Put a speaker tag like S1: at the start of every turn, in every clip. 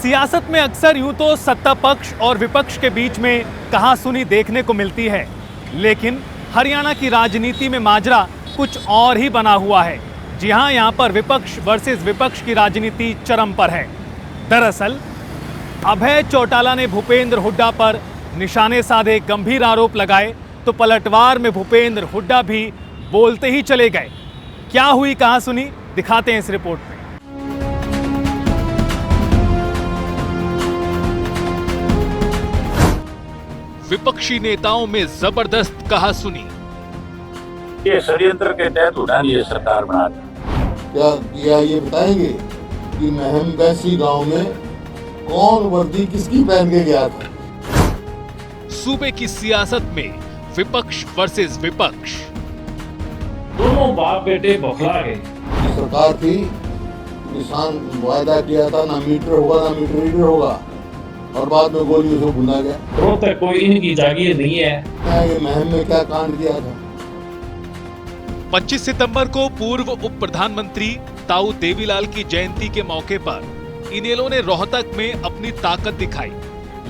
S1: सियासत में अक्सर यूं तो सत्ता पक्ष और विपक्ष के बीच में कहासुनी देखने को मिलती है, लेकिन हरियाणा की राजनीति में माजरा कुछ और ही बना हुआ है। जी हां, यहां पर विपक्ष वर्सेस विपक्ष की राजनीति चरम पर है। दरअसल अभय चौटाला ने भूपेंद्र हुड्डा पर निशाने साधे गंभीर आरोप लगाए तो पलटवार में भूपेंद्र हुड्डा भी बोलते ही चले गए। क्या हुई कहासुनी, दिखाते हैं इस रिपोर्ट में। विपक्षी नेताओं में जबरदस्त कहासुनी।
S2: ये षड्यंत्र के तहत उड़ान ये सरकार बना दी।
S3: क्या किया ये बताएंगे कि महम बैसी गांव में कौन वर्दी किसकी पहन के गया था?
S1: सूबे की सियासत में विपक्ष वर्सेस विपक्ष।
S4: दोनों बाप बेटे बौखला गए।
S3: सरकार थी, किसान वायदा किया था ना मीटर होगा ना मीटर रीडर होगा, और बाद में गोलियों से भुना गया।
S4: रोहतक कोई इनकी जागीर नहीं है।
S3: महम में क्या कांड किया था?
S1: 25 सितंबर को पूर्व उप प्रधानमंत्री ताऊ देवीलाल की जयंती के मौके पर इनेलो ने रोहतक में अपनी ताकत दिखाई,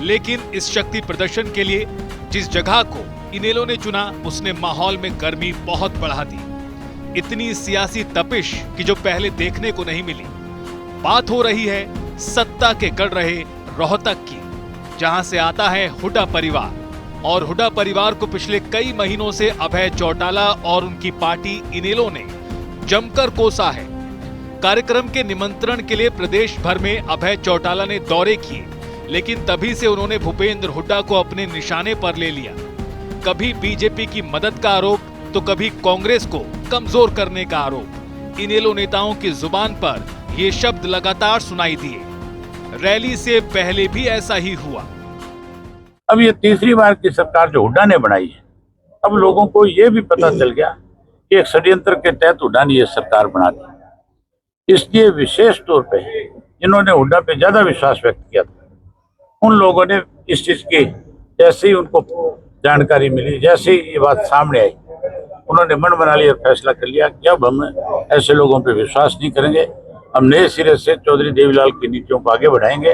S1: लेकिन इस शक्ति प्रदर्शन के लिए जिस जगह को इनेलो ने चुना उसने माहौल में गर्मी बहुत बढ़ा दी। इतनी सियासी तपिश कि जो पहले देखने को नहीं मिली। बात हो रही है सत्ता के गढ़ रहे रोहतक की, जहां से आता है हुड्डा परिवार, और हुड्डा परिवार को पिछले कई महीनों से अभय चौटाला और उनकी पार्टी इनेलो ने जमकर कोसा है। कार्यक्रम के निमंत्रण के लिए प्रदेश भर में अभय चौटाला ने दौरे किए, लेकिन तभी से उन्होंने भूपेंद्र हुड्डा को अपने निशाने पर ले लिया। कभी बीजेपी की मदद का आरोप तो कभी कांग्रेस को कमजोर करने का आरोप। इनेलो नेताओं की जुबान पर ये शब्द लगातार सुनाई दिए। रैली से पहले भी ऐसा ही हुआ।
S2: अब ये तीसरी बार की सरकार जो हुड्डा ने बनाई है, अब लोगों को ये भी पता चल गया कि एक षड्यंत्र के तहत हुड्डा ने ये सरकार बना दी। इसलिए विशेष तौर पे जिन्होंने हुड्डा पे ज्यादा विश्वास व्यक्त किया था, उन लोगों ने इस चीज की जैसे ही उनको जानकारी मिली, जैसे ही ये बात सामने आई, उन्होंने मन बना लिया, फैसला कर लिया कि अब हम ऐसे लोगों पे विश्वास नहीं करेंगे। हम नए सिरे से चौधरी देवीलाल की नीतियों को आगे बढ़ाएंगे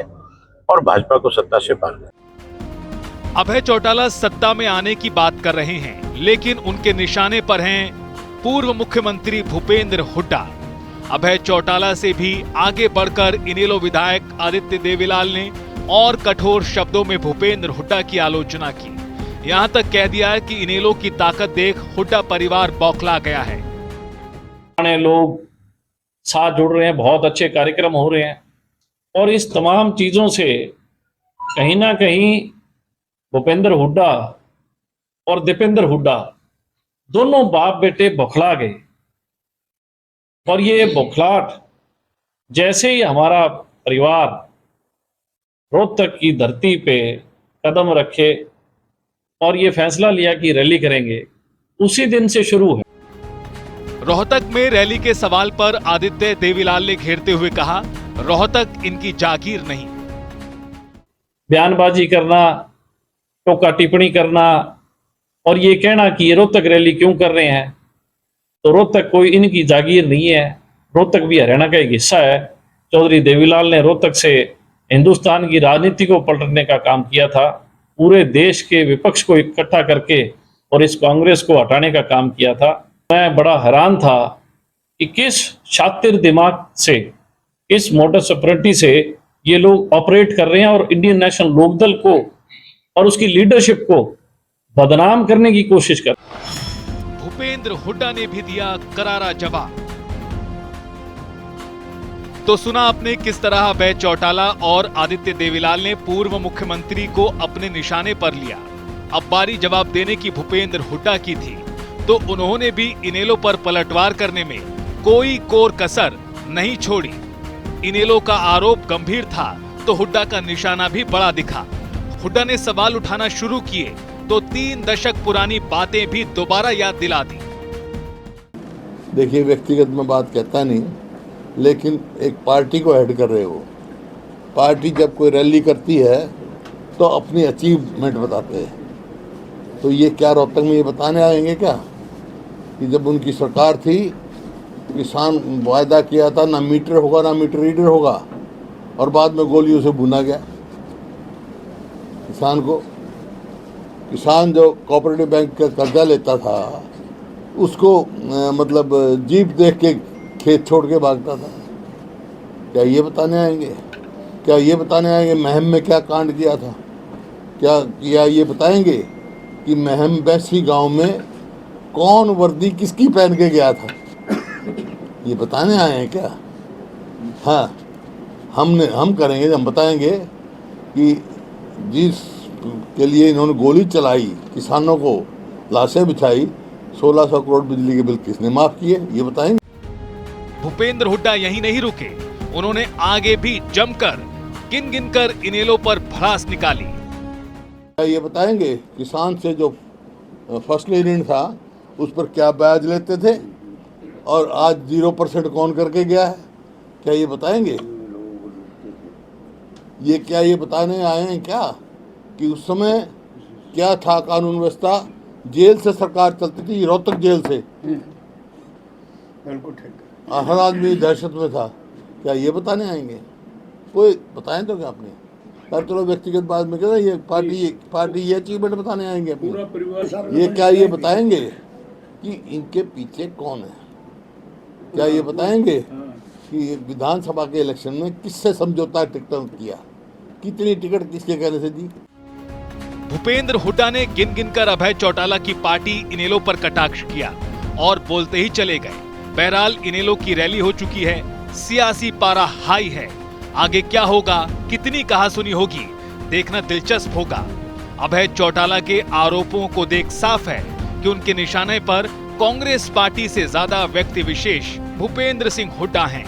S2: और भाजपा को सत्ता से पार करेंगे।
S1: अभय चौटाला सत्ता में आने की बात कर रहे हैं, लेकिन उनके निशाने पर हैं पूर्व मुख्यमंत्री भूपेंद्र हुड्डा। अभय चौटाला से भी आगे बढ़कर इनेलो विधायक आदित्य देवीलाल ने और कठोर शब्दों में भूपेंद्र हुड्डा की आलोचना की। यहां तक कह दिया कि इनेलो की ताकत देख हुड्डा परिवार बौखला गया है।
S4: लोग साथ जुड़ रहे हैं, बहुत अच्छे कार्यक्रम हो रहे हैं, और इस तमाम चीजों से कहीं ना कहीं भूपेंद्र हुड्डा और दीपेंद्र हुड्डा दोनों बाप बेटे बौखला गए। और ये बौखलाहट जैसे ही हमारा परिवार रोहतक की धरती पे कदम रखे और ये फैसला लिया कि रैली करेंगे, उसी दिन से शुरू है।
S1: रोहतक में रैली के सवाल पर आदित्य देवीलाल ने घेरते हुए कहा, रोहतक इनकी जागीर नहीं।
S4: बयानबाजी करना, टोका टिप्पणी करना और ये कहना कि ये रोहतक रैली क्यों कर रहे हैं, तो रोहतक कोई इनकी जागीर नहीं है। रोहतक भी हरियाणा का एक हिस्सा है। चौधरी देवीलाल ने रोहतक से हिंदुस्तान की राजनीति को पलटने का काम किया था, पूरे देश के विपक्ष को इकट्ठा करके और इस कांग्रेस को हटाने का काम किया था। मैं बड़ा हैरान था कि किस शातिर दिमाग से, किस मोटस ऑपरेंडी से ये लोग ऑपरेट कर रहे हैं और इंडियन नेशनल लोकदल को और उसकी लीडरशिप को बदनाम करने की कोशिश कर।
S1: भूपेंद्र हुड्डा ने भी दिया करारा जवाब। तो सुना आपने किस तरह अभय चौटाला और आदित्य देवीलाल ने पूर्व मुख्यमंत्री को अपने निशाने पर लिया। अब बारी जवाब देने की भूपेंद्र हुड्डा की थी, तो उन्होंने भी इनेलो पर पलटवार करने में कोई कोर कसर नहीं छोड़ी। इनेलो का आरोप गंभीर था तो हुड्डा का निशाना भी बड़ा दिखा। हुड्डा ने सवाल उठाना शुरू किए तो 3 दशक पुरानी बातें भी दोबारा याद दिला दी।
S3: देखिए, व्यक्तिगत में बात कहता नहीं, लेकिन एक पार्टी को हेड कर रहे हो। पार्टी जब कोई रैली करती है तो अपनी अचीवमेंट बताते हैं। तो ये क्या रोहतक में ये बताने आएंगे क्या कि जब उनकी सरकार थी, किसान वायदा किया था ना मीटर होगा ना मीटर रीडर होगा, और बाद में गोलियों से भुना गया किसान को। किसान जो कोऑपरेटिव बैंक का कर्जा लेता था उसको मतलब जीप देख के खेत छोड़ के भागता था। क्या ये बताने आएंगे? क्या ये बताने आएंगे महम में क्या कांड किया था? क्या ये बताएंगे कि महम बैसी गांव में कौन वर्दी किसकी पहन के गया था? ये बताने आए हैं क्या? हाँ, हम करेंगे, हम बताएंगे कि जिस के लिए इन्होंने गोली चलाई, किसानों को लाशें बिछाई, 1600 करोड़ बिजली के बिल किसने माफ किए, ये बताएंगे।
S1: भूपेंद्र हुड्डा यहीं नहीं रुके, उन्होंने आगे भी जमकर गिन गिनकर इनेलो पर भड़ास निकाली।
S3: ये बताएंगे किसान से जो फसली ऋण था उस पर क्या ब्याज लेते थे और आज 0% कौन करके गया है? क्या ये बताएंगे? ये बताने आए हैं क्या कि उस समय क्या था कानून व्यवस्था? जेल से सरकार चलती थी, रोहतक जेल से
S5: बिल्कुल ठीक।
S3: हर आदमी दहशत में था। क्या ये बताने आएंगे? कोई बताएं तो क्या आपने? यार चलो व्यक्तिगत बात में कहते ये पार्टी ये अचीवमेंट बताने आएंगे अपनी।
S5: पूरा परिवार
S3: ये क्या ये बताएंगे कि इनके पीछे कौन है? क्या ये बताएंगे कि विधानसभा के इलेक्शन में किससे समझौता टिकट किया, कितनी टिकट किसके कहने से दी?
S1: भूपेंद्र हुड्डा ने गिन गिनकर अभय चौटाला की पार्टी इनेलो पर कटाक्ष किया और बोलते ही चले गए। बहरहाल इनेलो की रैली हो चुकी है, सियासी पारा हाई है। आगे क्या होगा, कितनी कहासुनी होगी, देखना दिलचस्प होगा। अभय चौटाला के आरोपों को देख साफ है कि उनके निशाने पर कांग्रेस पार्टी से ज्यादा व्यक्ति विशेष भूपेंद्र सिंह हुड्डा हैं।